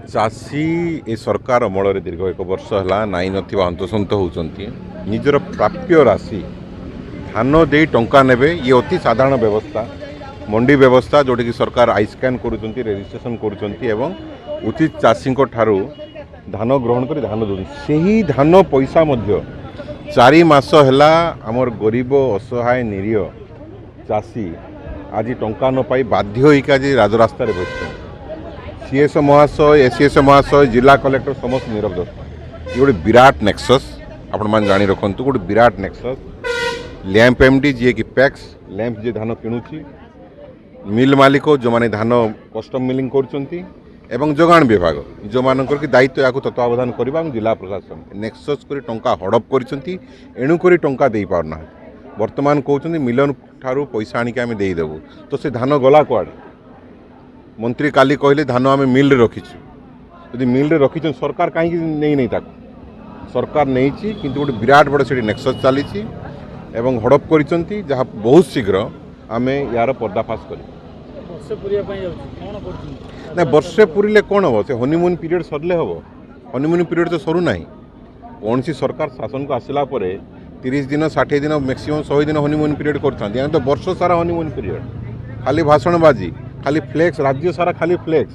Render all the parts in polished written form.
चाषी ए सरकार अमल दीर्घ एक वर्ष है नाई ना हंतसंत होती निजर प्राप्य राशि धान दे टंका नेबे ये अति साधारण व्यवस्था मंडी व्यवस्था जोटी की सरकार आई स्कैन करुँच रेजिस्ट्रेशन करुँच उचित चाषी ठारू धान ग्रहण कर धान दौर से ही धान पैसा मध्य 4 मास है आमर गरीब असहाय निरीह चाषी आज टंका न पाई बाध्य होकर आज राजरास्ता बस सीएस महाशय एसीएस महाशय जिला कलेक्टर समस्त नीरव दत्त ये गोटे विराट नेक्सस आपण मैंने जानी रखु गोटे विराट नेक्सस लैंप एमडी जी की पैक्स लैंप जी धान किणुची मिल मालिक जो माने धान कस्टम मिलिंग कर जोगाण विभाग जो मानकर कि दायित्व या तत्वावधान करवा जिला प्रशासन नेक्सस कर टंका हड़प करेणुक टंका दे पारना वर्तमान कहते मिलन ठारू पैसा आनिक आम देदेबू तो से धान गला कुआड़े मंत्री काली कहले धान आम मिल रखीचु यदि मिल रखी सरकार कहीं नहीं सरकार नहीं कि गोटे विराट बड़ से नेक्सस चली हड़प कर बहुत शीघ्र आम यार पर्दाफाश कर ना वर्षे पूरे कौन हम से हनीमून पीरियड सरले हम हनीमून पीरियड तो सरू ना कौन सी सरकार शासन को आसला 30 दिन 60 दिन मैक्सिमम 100 दिन हनीमून पीरियड करते तो वर्ष सारा हनीमून पीरियड खाली भाषणबाजी खाली फ्लेक्स राज्य सारा खाली फ्लेक्स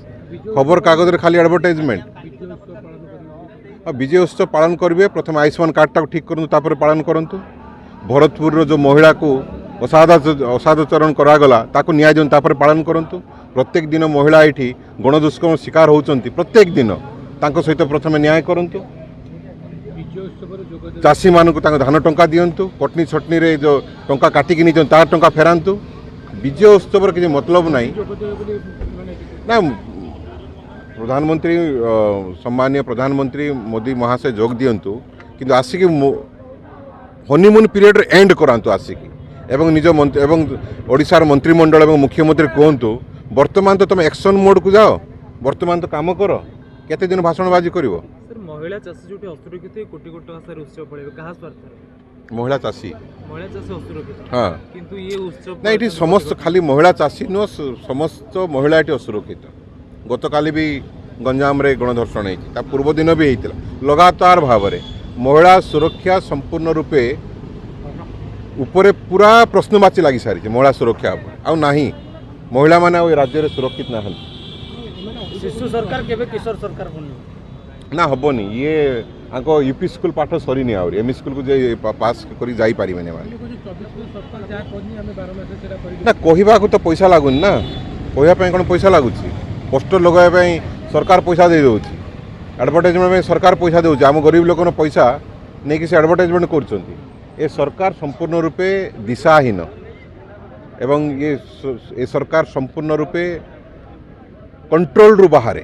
खबर कागज खाली एडवर्टाइजमेंट विजय उत्सव पालन करेंगे प्रथम आयुष्मान कार्ड टाक ठीक करूँ पालन करूँ भरतपुर जो महिला को असादाचरण करागला ताकू न्याय दिवं पालन करूँ प्रत्येक दिन महिला ये गणदुष्कर्म शिकार होती प्रत्येक दिन सहित प्रथम न्याय करूँ चाषी मानक धान टंका दिंतु कटनी छटनी रे जो टंका काटिकी नहीं तार टंका फेरातु विजय उत्सव किसी मतलब नहीं ना प्रधानमंत्री सम्मानीय प्रधानमंत्री मोदी महाशय जोग दिंतु किंतु आसिक हनीमून पीरियड एंड करातु आसिक एवं निज एवं ओडिशार मंत्रिमंडल एवं मुख्यमंत्री कहतु वर्तमान तो तुम एक्शन मोड को जाओ वर्तमान तो काम कर केते दिन भाषणबाजी करिवो महिला चाषी जो असुरक्षित कोटी कोटी टंका उत्सव पड़े कहा स्वार्थ महिला चाषी असुरक्षित हाँ किंतु ये उत्सव ना ये समस्त खाली महिला चाषी नुह समस्त महिला ये असुरक्षित गतकाली भी गंजाम रे गणधर्षण होता पूर्व दिन भी होता लगातार भाव में महिला सुरक्षा संपूर्ण रूपे उपरे पूरा प्रश्नवाची लगी सारी महिला सुरक्षा आउ नहीं महिला माने राज्य में सुरक्षित ना शिशु सरकार केबे किशोर सरकार ना हेनी ये आंको यूपी स्कूल पाठ सरीनी आम एमई स्कूल को पास कर ना कहवा तो पैसा लगुनि ना कहवाई कौन पैसा लगुच पोस्टर लगाई सरकार पैसा दे दौर एडवर्टाइजमेंट सरकार पैसा दे आम गरीब लोक पैसा नहीं कि एडवर्टाइजमेंट कर सरकार संपूर्ण रूपे दिशाहीन एवं ये सरकार संपूर्ण रूपे कंट्रोल रु बाहर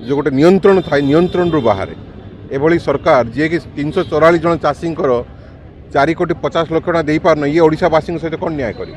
जो गोटे नियंत्रण थाए नियंत्रण रु बाहर एभली सरकार जी कि 344 जन चाषी 4 कोटी 50 लाख टका दे पारन ये ओडिशावासी सहित कौन न्याय कर